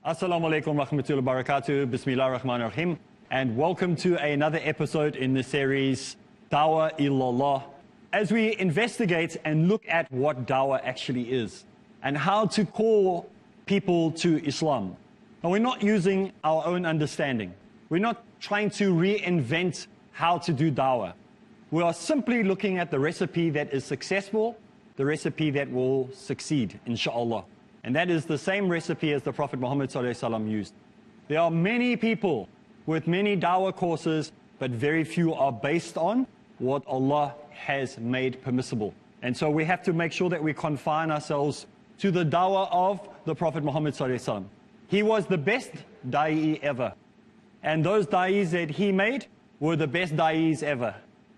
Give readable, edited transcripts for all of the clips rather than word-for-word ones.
Assalamu alaikum rahmatullahi wa barakatuh, bismillah ar-Rahman ar-Rahim, and welcome to another episode in the series Dawah Ilallah, as we investigate and look at what Dawah actually is and how to call people to Islam. And we're not using our own understanding. We're not trying to reinvent how to do Dawah. We are simply looking at the recipe that is successful, the recipe that will succeed, inshallah. And that is the same recipe as the Prophet Muhammad ﷺ used. There are many people with many dawah courses, but very few are based on what Allah has made permissible. And so we have to make sure that we confine ourselves to the dawah of the Prophet Muhammad ﷺ. He was the best da'i ever. And those da'is that he made were the best da'is ever.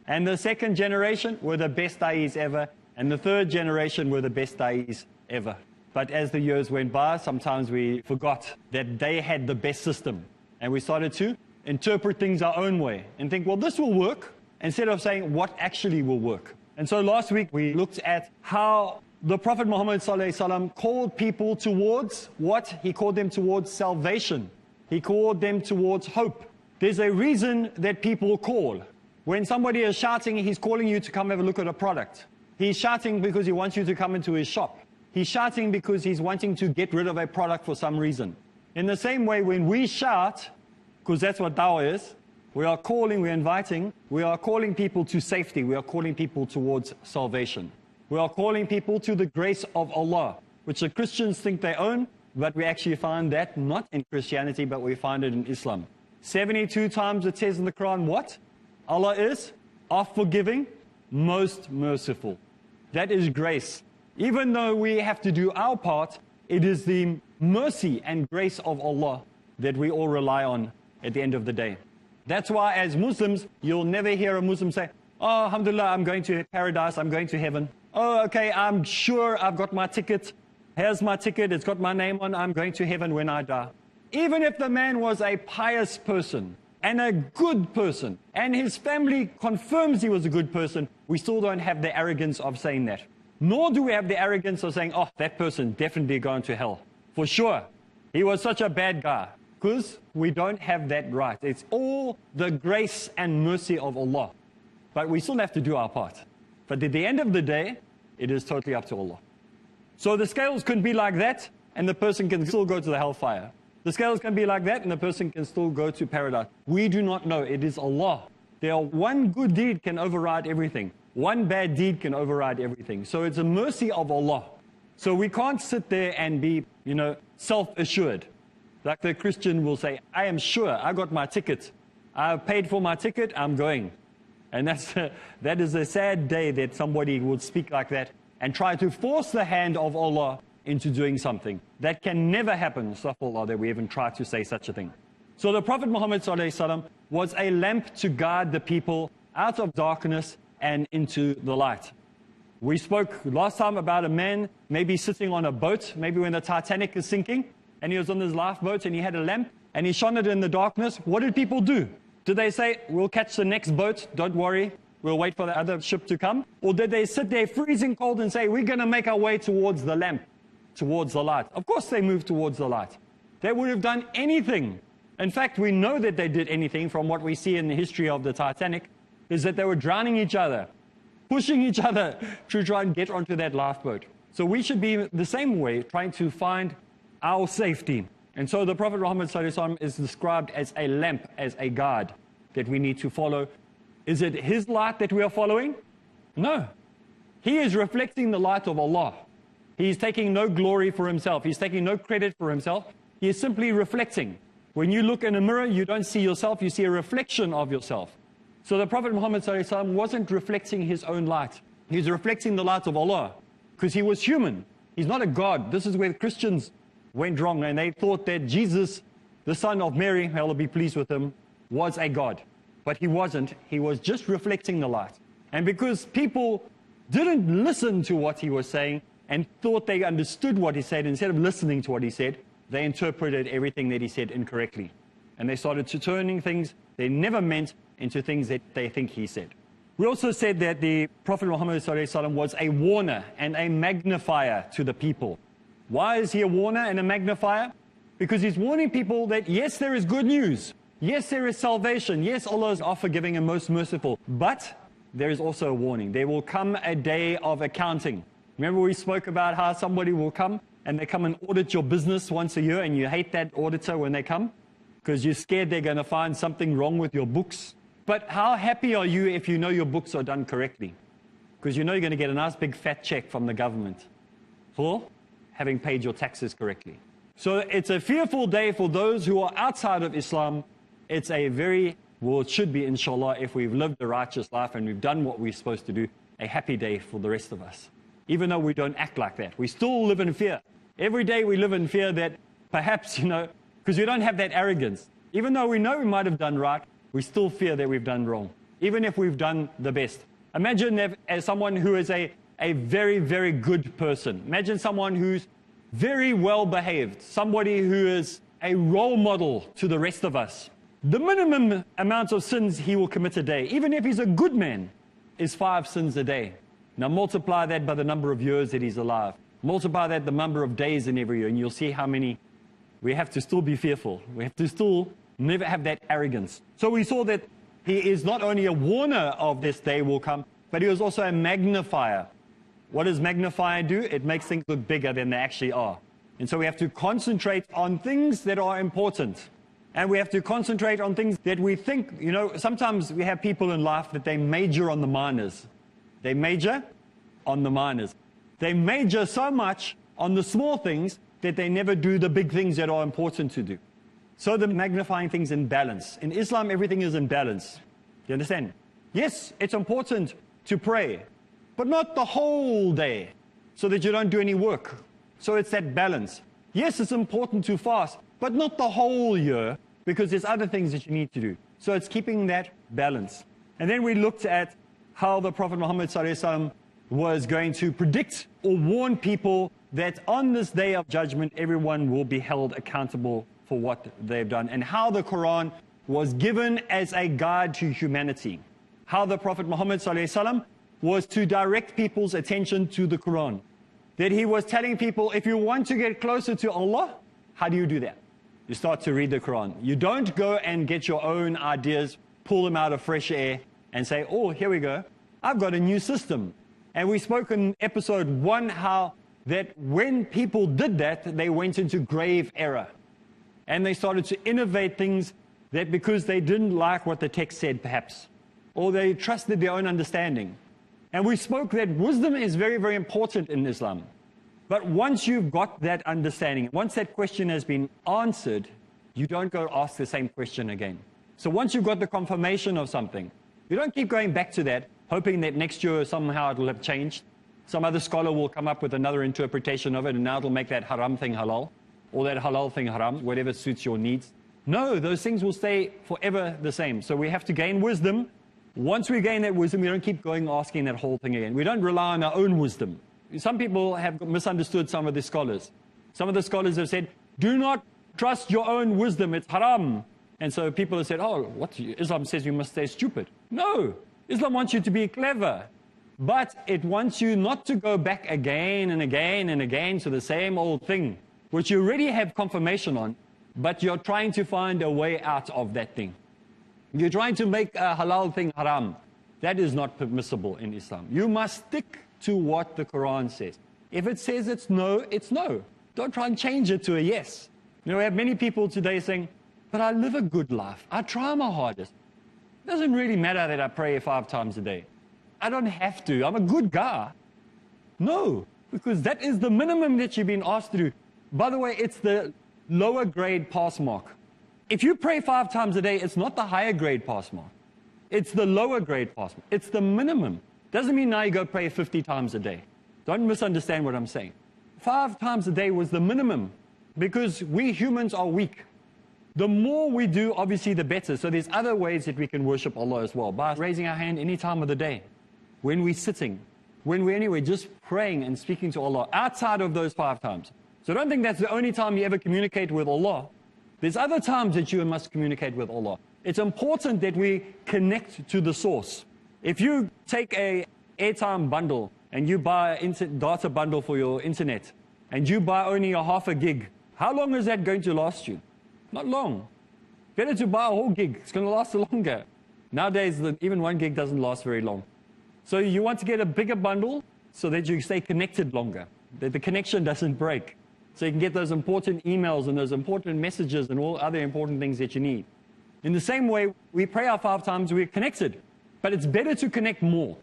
And the second generation were the best da'is ever. And the third generation were the best da'is ever. But as the years went by, sometimes we forgot that they had the best system. And we started to interpret things our own way and think, well, this will work, instead of saying what actually will work. And so last week we looked at how the Prophet Muhammad ﷺ called people towards what? He called them towards salvation. He called them towards hope. There's a reason that people call. When somebody is shouting, he's calling you to come have a look at a product. He's shouting because he wants you to come into his shop. He's shouting because he's wanting to get rid of a product for some reason. In the same way, when we shout, because that's what dawah is, we are calling, we're inviting, we are calling people to safety, we are calling people towards salvation. We are calling people to the grace of Allah, which the Christians think they own, but we actually find that not in Christianity, but we find it in Islam. 72 times it says in the Quran, what? Allah is forgiving, most merciful. That is grace. Even though we have to do our part, it is the mercy and grace of Allah that we all rely on at the end of the day. That's why as Muslims, you'll never hear a Muslim say, oh, alhamdulillah, I'm going to paradise, I'm going to heaven. Oh, okay, I'm sure I've got my ticket. Here's my ticket, it's got my name on, I'm going to heaven when I die. Even if the man was a pious person and a good person, and his family confirms he was a good person, we still don't have the arrogance of saying that. Nor do we have the arrogance of saying, oh, that person definitely going to hell. For sure. He was such a bad guy. Because we don't have that right. It's all the grace and mercy of Allah. But we still have to do our part. But at the end of the day, it is totally up to Allah. So the scales can be like that, and the person can still go to the hellfire. The scales can be like that, and the person can still go to paradise. We do not know. It is Allah. One good deed can override everything. One bad deed can override everything. So it's a mercy of Allah. So we can't sit there and be, self-assured. Like the Christian will say, I am sure, I got my ticket. I paid for my ticket, I'm going. And that is a sad day that somebody would speak like that and try to force the hand of Allah into doing something. That can never happen, astaghfirullah, that we even try to say such a thing. So the Prophet Muhammad ﷺ was a lamp to guide the people out of darkness and into the light. We spoke last time about a man maybe sitting on a boat, maybe when the Titanic is sinking, and he was on his lifeboat and he had a lamp and he shone it in the darkness. What did people do? Did they say, we'll catch the next boat, don't worry, we'll wait for the other ship to come? Or did they sit there freezing cold and say, we're going to make our way towards the lamp, towards the light? Of course they moved towards the light. They would have done anything. In fact, we know that they did anything from what we see in the history of the Titanic, is that they were drowning each other, pushing each other to try and get onto that lifeboat. So we should be the same way, trying to find our safety. And so the Prophet Muhammad ﷺ is described as a lamp, as a guide that we need to follow. Is it his light that we are following? No. He is reflecting the light of Allah. He is taking no glory for himself. He's taking no credit for himself. He is simply reflecting. When you look in a mirror, you don't see yourself, you see a reflection of yourself. So the Prophet Muhammad ﷺ wasn't reflecting his own light. He was reflecting the light of Allah because he was human. He's not a God. This is where the Christians went wrong, and they thought that Jesus, the son of Mary, may Allah be pleased with him, was a God. But he wasn't. He was just reflecting the light. And because people didn't listen to what he was saying and thought they understood what he said, instead of listening to what he said, they interpreted everything that he said incorrectly. And they started to turning things they never meant into things that they think he said. We also said that the Prophet Muhammad ﷺ was a warner and a magnifier to the people. Why is he a warner and a magnifier? Because he's warning people that yes, there is good news. Yes, there is salvation. Yes, Allah is forgiving and most merciful. But there is also a warning. There will come a day of accounting. Remember we spoke about how somebody will come and they come and audit your business once a year, and you hate that auditor when they come because you're scared they're going to find something wrong with your books. But how happy are you if you know your books are done correctly? Because you know you're going to get a nice big fat check from the government for having paid your taxes correctly. So it's a fearful day for those who are outside of Islam. It's a very, well, it should be, inshallah, if we've lived a righteous life and we've done what we're supposed to do, a happy day for the rest of us. Even though we don't act like that, we still live in fear. Every day we live in fear that perhaps, because we don't have that arrogance. Even though we know we might have done right, we still fear that we've done wrong, even if we've done the best. Imagine as someone who is a very, very good person. Imagine someone who's very well behaved, somebody who is a role model to the rest of us. The minimum amount of sins he will commit a day, even if he's a good man, is 5 sins a day. Now multiply that by the number of years that he's alive. Multiply that the number of days in every year, and you'll see how many. We have to still be fearful. We have to still never have that arrogance. So we saw that he is not only a warner of this day will come, but he was also a magnifier. What does magnifier do? It makes things look bigger than they actually are. And so we have to concentrate on things that are important. And we have to concentrate on things that we think, sometimes we have people in life that they major on the minors. They major on the minors. They major so much on the small things that they never do the big things that are important to do. So they're magnifying things in balance. In Islam, everything is in balance. Do you understand? Yes, it's important to pray, but not the whole day, so that you don't do any work. So it's that balance. Yes, it's important to fast, but not the whole year, because there's other things that you need to do. So it's keeping that balance. And then we looked at how the Prophet Muhammad ﷺ was going to predict or warn people that on this day of judgment, everyone will be held accountable for what they've done, and how the Quran was given as a guide to humanity. How the Prophet Muhammad ﷺ was to direct people's attention to the Quran. That he was telling people, if you want to get closer to Allah, how do you do that? You start to read the Quran. You don't go and get your own ideas, pull them out of fresh air, and say, oh, here we go. I've got a new system. And we spoke in episode 1 how that when people did that, they went into grave error. And they started to innovate things that because they didn't like what the text said, perhaps, or they trusted their own understanding. And we spoke that wisdom is very, very important in Islam. But once you've got that understanding, once that question has been answered, you don't go ask the same question again. So once you've got the confirmation of something, you don't keep going back to that, hoping that next year somehow it will have changed. Some other scholar will come up with another interpretation of it, and now it'll make that haram thing halal, or that halal thing haram, whatever suits your needs. No, those things will stay forever the same. So we have to gain wisdom. Once we gain that wisdom, we don't keep going asking that whole thing again. We don't rely on our own wisdom. Some people have misunderstood some of the scholars. Some of the scholars have said, do not trust your own wisdom, it's haram. And so people have said, oh, what? Islam says you must stay stupid. No, Islam wants you to be clever. But it wants you not to go back again and again and again to the same old thing, which you already have confirmation on, but you're trying to find a way out of that thing. You're trying to make a halal thing haram. That is not permissible in Islam. You must stick to what the Quran says. If it says it's no, it's no. Don't try and change it to a yes. We have many people today saying, but I live a good life. I try my hardest. It doesn't really matter that I pray 5 times a day. I don't have to. I'm a good guy. No, because that is the minimum that you've been asked to do. By the way, it's the lower grade pass mark. If you pray 5 times a day, it's not the higher grade pass mark. It's the lower grade pass mark. It's the minimum. Doesn't mean now you go pray 50 times a day. Don't misunderstand what I'm saying. 5 times a day was the minimum, because we humans are weak. The more we do, obviously, the better. So there's other ways that we can worship Allah as well, by raising our hand any time of the day, when we're sitting, when we're anywhere, just praying and speaking to Allah outside of those 5 times. So don't think that's the only time you ever communicate with Allah. There's other times that you must communicate with Allah. It's important that we connect to the source. If you take a airtime bundle and you buy a data bundle for your internet, and you buy only a half a gig, How long is that going to last you? Not long. Better to buy a whole gig. It's going to last longer. Nowadays, even 1 gig doesn't last very long. So you want to get a bigger bundle so that you stay connected longer, that the connection doesn't break. So you can get those important emails and those important messages and all other important things that you need. In the same way, we pray our 5 times, we're connected. But it's better to connect more.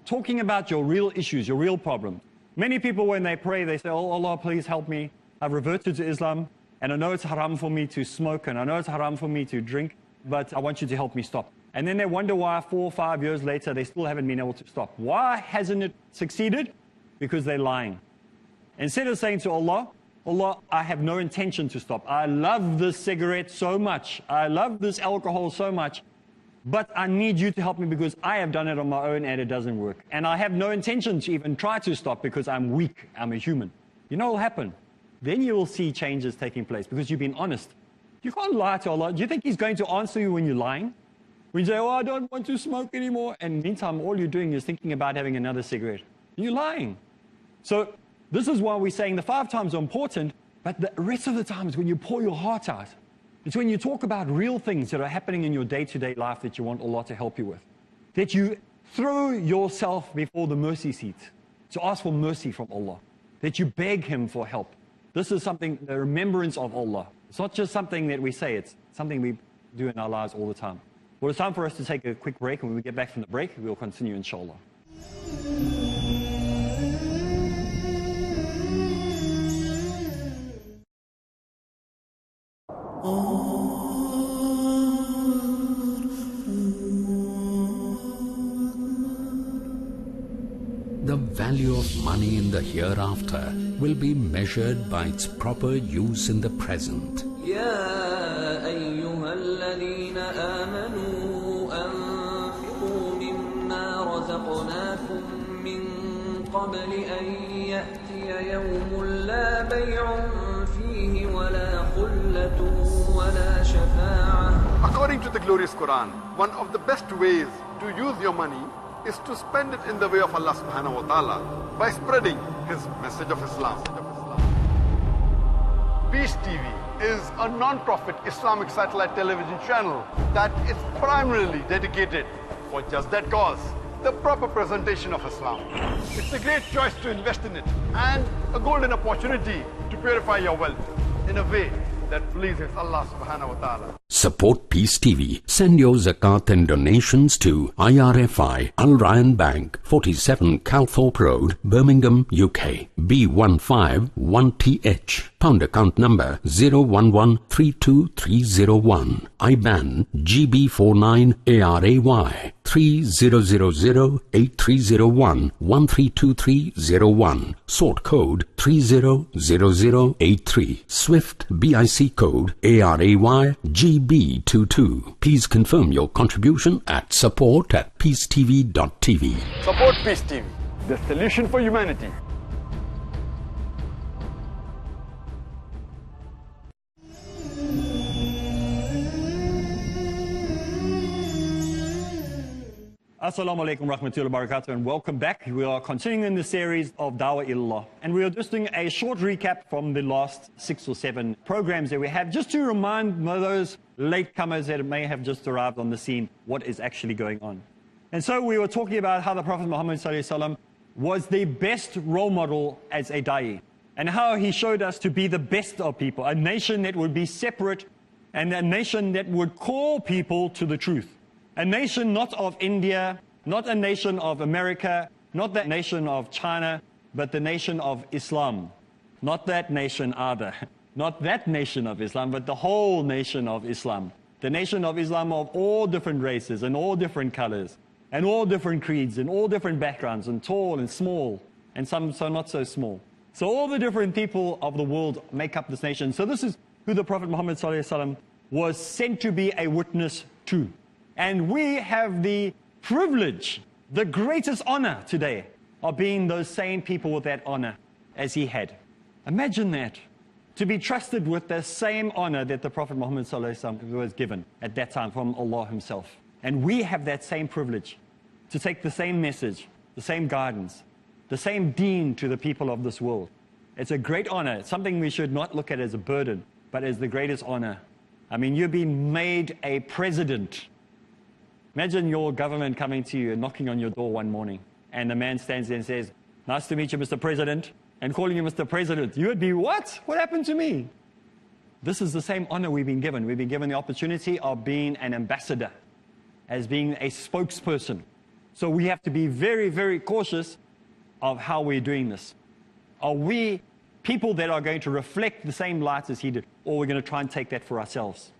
Talking about your real issues, your real problems. Many people, when they pray, they say, oh, Allah, please help me. I've reverted to Islam, and I know it's haram for me to smoke, and I know it's haram for me to drink, but I want you to help me stop. And then they wonder why 4 or 5 years later, they still haven't been able to stop. Why hasn't it succeeded? Because they're lying. Instead of saying to Allah, Allah, I have no intention to stop. I love this cigarette so much. I love this alcohol so much. But I need you to help me because I have done it on my own and it doesn't work. And I have no intention to even try to stop because I'm weak. I'm a human. You know what will happen? Then you will see changes taking place because you've been honest. You can't lie to Allah. Do you think He's going to answer you when you're lying? When you say, oh, I don't want to smoke anymore. And meantime, all you're doing is thinking about having another cigarette. You're lying. So this is why we're saying the 5 times are important, but the rest of the times when you pour your heart out, it's when you talk about real things that are happening in your day-to-day life that you want Allah to help you with. That you throw yourself before the mercy seat to ask for mercy from Allah. That you beg Him for help. This is something, the remembrance of Allah. It's not just something that we say, it's something we do in our lives all the time. Well, it's time for us to take a quick break, and when we get back from the break, we'll continue, inshallah. The value of money in the hereafter will be measured by its proper use in the present. يا أيها الذين آمنوا أنفقوا مما رزقناكم من قبل أن يأتي يوم لا بيع فيه ولا خلة ولا شفاعة. According to the glorious Quran, one of the best ways to use your money is to spend it in the way of Allah subhanahu wa ta'ala by spreading His message of Islam. Peace TV is a non-profit Islamic satellite television channel that is primarily dedicated for just that cause, the proper presentation of Islam. It's a great choice to invest in it and a golden opportunity to purify your wealth in a way that pleases Allah subhanahu wa ta'ala. Support Peace TV. Send your zakat and donations to IRFI Al Ryan Bank, 47 Calthorpe Road, Birmingham, UK. B151TH. Pound account number 011-32301. IBAN GB49ARAY 30008301 132301. Sort code 300083. Swift BIC code ARAY GB22. Please confirm your contribution at support@peacetv.tv. Support Peace TV, the solution for humanity. Assalamu alaikum rahmatullahi wa barakatuh, and welcome back. We are continuing in the series of Dawah Ilallah, and we are just doing a short recap from the last 6 or 7 programs that we have, just to remind those latecomers that may have just arrived on the scene what is actually going on. And so we were talking about how the Prophet Muhammad ﷺ was the best role model as a da'i, and how he showed us to be the best of people, a nation that would be separate, and a nation that would call people to the truth. A nation not of India, not a nation of America, not the nation of China, but the nation of Islam. Not that nation either. Not that nation of Islam, but the whole nation of Islam. The nation of Islam of all different races and all different colors and all different creeds and all different backgrounds, and tall and small and some so not so small. So all the different people of the world make up this nation. So this is who the Prophet Muhammad ﷺ was sent to be a witness to. And we have the privilege, the greatest honor today, of being those same people with that honor as he had. Imagine that, to be trusted with the same honor that the Prophet Muhammad ﷺ was given at that time from Allah himself. And we have that same privilege to take the same message, the same guidance, the same deen to the people of this world It's a great honor. It's something we should not look at as a burden, but as the greatest honor. I mean, you've been made a president. Imagine your government coming to you and knocking on your door one morning, and the man stands there and says, "Nice to meet you, Mr. President," and calling you Mr. President. You would be, what? What happened to me? This is the same honor we've been given. We've been given the opportunity of being an ambassador, as being a spokesperson. So we have to be very, very cautious of how we're doing this. Are we people that are going to reflect the same light as he did, or we're going to try and take that for ourselves?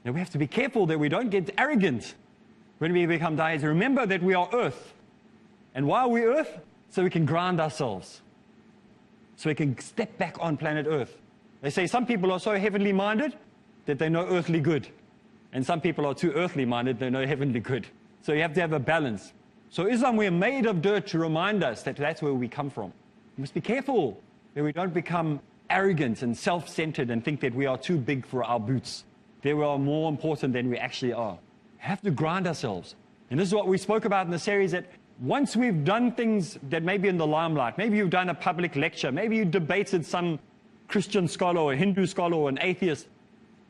Now we have to be careful that we don't get arrogant when we become da'is. Remember that we are earth. And why are we earth? So we can ground ourselves. So we can step back on planet earth. They say some people are so heavenly minded that they know earthly good. And some people are too earthly minded, they know heavenly good. So you have to have a balance. So Islam, we are made of dirt to remind us that that's where we come from. We must be careful that we don't become arrogant and self-centered and think that we are too big for our boots, that we are more important than we actually are. We have to ground ourselves. And this is what we spoke about in the series, that once we've done things that may be in the limelight, maybe you've done a public lecture, maybe you debated some Christian scholar or Hindu scholar or an atheist,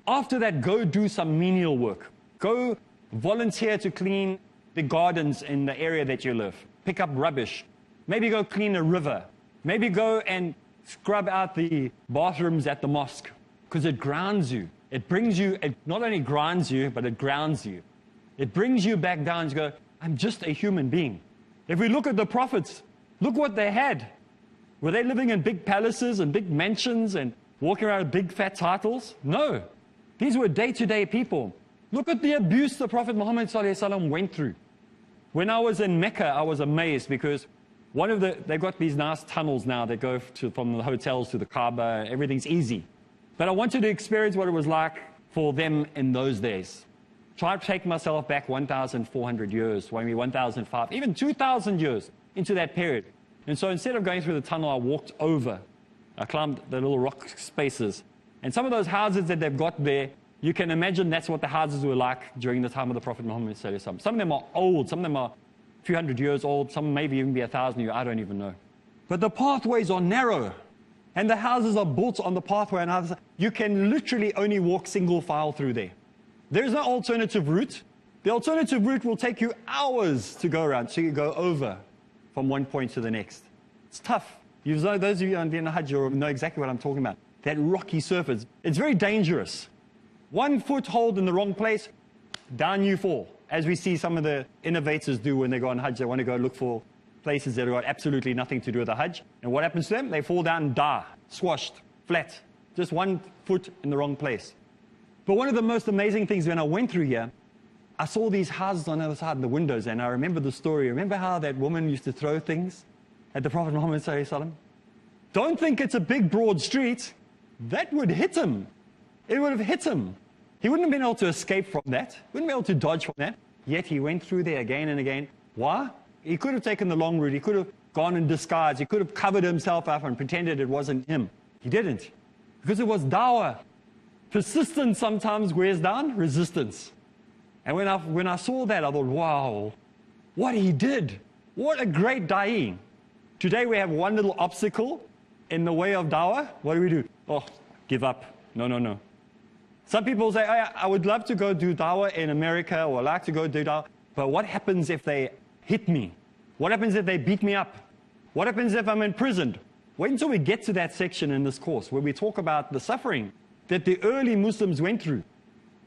after that, go do some menial work. Go volunteer to clean the gardens in the area that you live. Pick up rubbish. Maybe go clean a river. Maybe go and scrub out the bathrooms at the mosque, because it grounds you. It brings you, it not only grinds you, but it grounds you. It brings you back down and you go, I'm just a human being. If we look at the prophets, look what they had. Were they living in big palaces and big mansions and walking around with big fat titles? No. These were day-to-day people. Look at the abuse the Prophet Muhammad ﷺ went through. When I was in Mecca, I was amazed because they've got these nice tunnels now that go from the hotels to the Kaaba. Everything's easy. But I wanted to experience what it was like for them in those days. Try to take myself back 1,400 years, maybe 1,005, even 2,000 years into that period. And so instead of going through the tunnel, I walked over. I climbed the little rock spaces. And some of those houses that they've got there, you can imagine that's what the houses were like during the time of the Prophet Muhammad ﷺ. Some of them are old, some of them are a few hundred years old, some maybe even be 1,000 years, I don't even know. But the pathways are narrow, and the houses are built on the pathway, and you can literally only walk single file through there. There's no alternative route. The alternative route will take you hours to go around, so you go over from one point to the next. It's tough. Those of you on the Hajj know exactly what I'm talking about. That rocky surface, it's very dangerous. 1 foothold in the wrong place, down you fall. As we see some of the innovators do when they go on Hajj, they want to go look for places that have got absolutely nothing to do with the Hajj. And what happens to them? They fall down and die, squashed, flat. Just 1 foot in the wrong place. But one of the most amazing things when I went through here, I saw these houses on the other side of the windows, and I remember the story. Remember how that woman used to throw things at the Prophet Muhammad ﷺ? Don't think it's a big, broad street. That would hit him. It would have hit him. He wouldn't have been able to escape from that. Wouldn't be able to dodge from that. Yet he went through there again and again. Why? He could have taken the long route. He could have gone in disguise. He could have covered himself up and pretended it wasn't him. He didn't. Because it was dawah. Persistence sometimes wears down resistance. And when I saw that, I thought, wow, what he did. What a great da'i. Today we have one little obstacle in the way of dawah. What do? Oh, give up. No. Some people say, I would love to go do dawah in America, or like to go do dawah, but what happens if they hit me? What happens if they beat me up? What happens if I'm imprisoned? Wait until we get to that section in this course where we talk about the suffering that the early Muslims went through.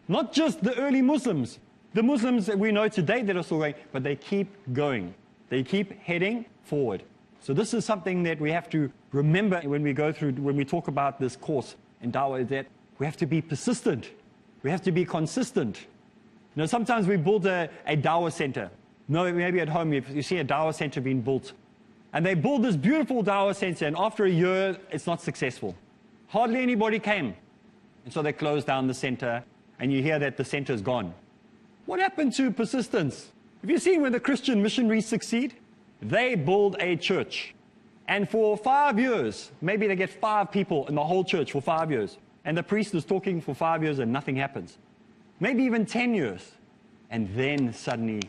Not just the early Muslims, the Muslims that we know today that are still going, but they keep going. They keep heading forward. So this is something that we have to remember when we talk about this course in dawah, is that we have to be persistent. We have to be consistent. You know, sometimes we build a dawah center. No, maybe at home you see a dawah center being built. And they build this beautiful dawah center, and after a year, it's not successful. Hardly anybody came. And so they close down the center, and you hear that the center is gone. What happened to persistence? Have you seen when the Christian missionaries succeed? They build a church. And for 5 years, maybe they get 5 people in the whole church for 5 years. And the priest is talking for 5 years and nothing happens. Maybe even 10 years. And then suddenly,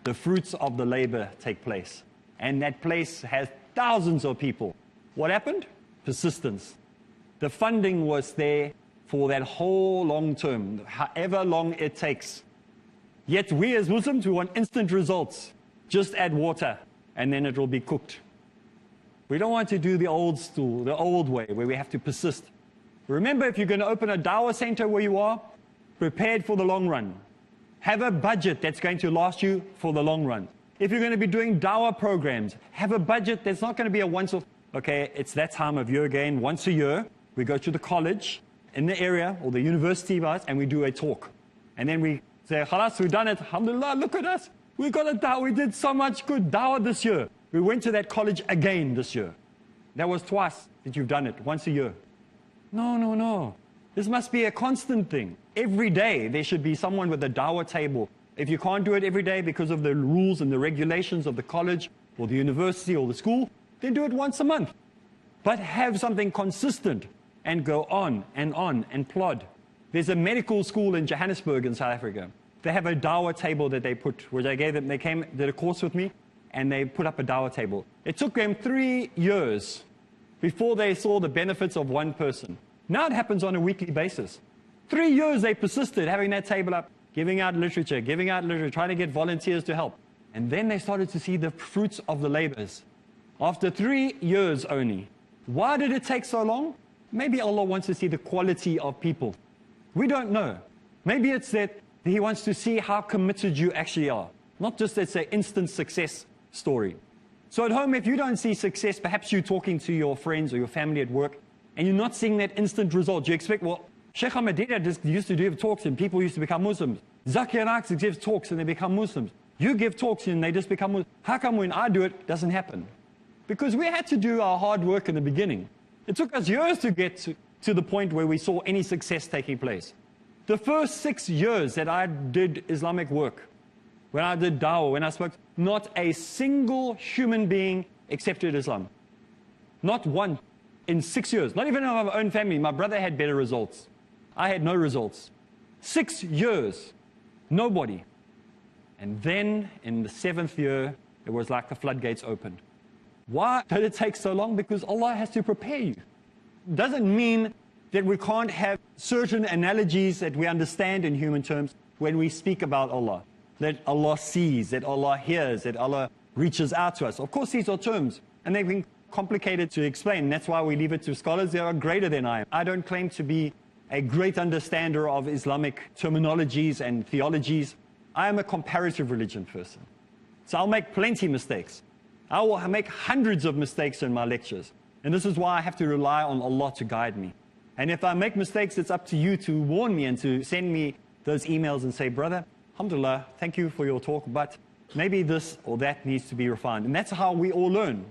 the fruits of the labor take place. And that place has thousands of people. What happened? persistence. The funding was there for that whole long term, however long it takes. Yet we as Muslims, we want instant results. Just add water and then it will be cooked. We don't want to do the old school, the old way, where we have to persist. Remember, if you're going to open a dawah center where you are, prepared for the long run. Have a budget that's going to last you for the long run. If you're going to be doing dawah programs, have a budget that's not going to be a once-off. Okay, it's that time of year again. Once a year, we go to the college in the area or the university and we do a talk. And then we say, khalas, we've done it. Alhamdulillah, look at us. We got a dawah. We did so much good dawah this year. We went to that college again this year. That was twice that you've done it, once a year. No, no, no. This must be a constant thing. Every day there should be someone with a dawah table. If you can't do it every day because of the rules and the regulations of the college or the university or the school, then do it once a month. But have something consistent and go on and plod. There's a medical school in Johannesburg in South Africa. They have a dawah table that they put, which I gave them. They came, did a course with me, and they put up a dawah table. It took them 3 years before they saw the benefits of one person. Now it happens on a weekly basis. 3 years they persisted having that table up, giving out literature, trying to get volunteers to help. And then they started to see the fruits of the labors. After 3 years only. Why did it take so long? Maybe Allah wants to see the quality of people. We don't know. Maybe it's that He wants to see how committed you actually are. Not just it's an instant success story. So at home, if you don't see success, perhaps you're talking to your friends or your family at work, and you're not seeing that instant result. You expect, well, Sheikh Ahmadiyya just used to do talks and people used to become Muslims. Zakir Naik gives talks and they become Muslims. You give talks and they just become Muslims. How come when I do it doesn't happen? Because we had to do our hard work in the beginning. It took us years to get to the point where we saw any success taking place. The first 6 years that I did Islamic work, when I did dawah, when I spoke, not a single human being accepted Islam. Not one. In 6 years. Not even in my own family. My brother had better results. I had no results. 6 years. Nobody. And then in the 7th year, it was like the floodgates opened. Why did it take so long? Because Allah has to prepare you. Doesn't mean that we can't have certain analogies that we understand in human terms when we speak about Allah. That Allah sees, that Allah hears, that Allah reaches out to us. Of course, these are terms. And they've been complicated to explain. That's why we leave it to scholars that are greater than I am. I don't claim to be a great understander of Islamic terminologies and theologies. I am a comparative religion person. So I'll make plenty of mistakes. I will make hundreds of mistakes in my lectures. And this is why I have to rely on Allah to guide me. And if I make mistakes, it's up to you to warn me and to send me those emails and say, brother, alhamdulillah, thank you for your talk, but maybe this or that needs to be refined. And that's how we all learn.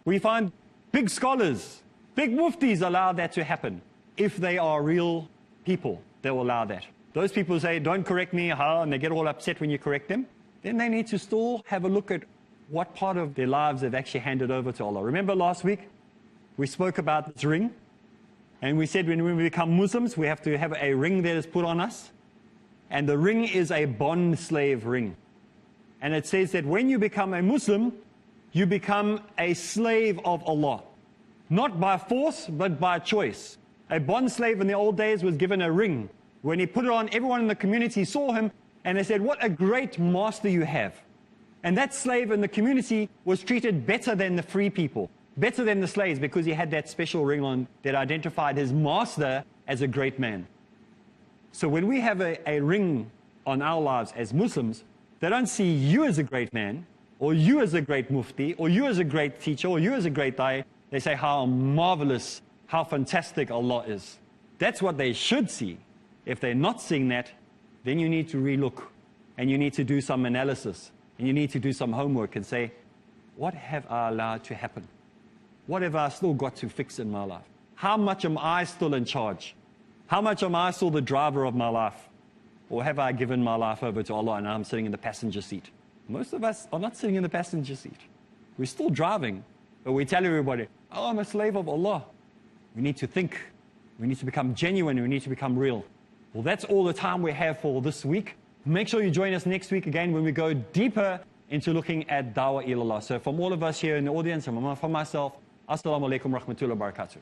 We find big scholars, big muftis allow that to happen. If they are real people, they will allow that. Those people say, don't correct me, and they get all upset when you correct them. Then they need to still have a look at what part of their lives they've actually handed over to Allah. Remember last week, we spoke about this ring. And we said when we become Muslims, we have to have a ring that is put on us. And the ring is a bond slave ring. And it says that when you become a Muslim, you become a slave of Allah. Not by force, but by choice. A bond slave in the old days was given a ring. When he put it on, everyone in the community saw him, and they said, what a great master you have. And that slave in the community was treated better than the free people, better than the slaves, because he had that special ring on that identified his master as a great man. So when we have a ring on our lives as Muslims, they don't see you as a great man, or you as a great mufti, or you as a great teacher, or you as a great da'i. They say how marvelous, how fantastic Allah is. That's what they should see. If they're not seeing that, then you need to relook, and you need to do some analysis, and you need to do some homework and say, what have I allowed to happen? What have I still got to fix in my life? How much am I still in charge? How much am I still the driver of my life? Or have I given my life over to Allah and I'm sitting in the passenger seat? Most of us are not sitting in the passenger seat. We're still driving, but we tell everybody, oh, I'm a slave of Allah. We need to think. We need to become genuine. We need to become real. Well, that's all the time we have for this week. Make sure you join us next week again when we go deeper into looking at Dawah Ilallah. So from all of us here in the audience and from myself, Assalamu alaikum wa rahmatullahi wa barakatuh.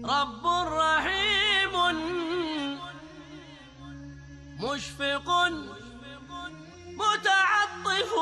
رب رحيم مشفق متعطف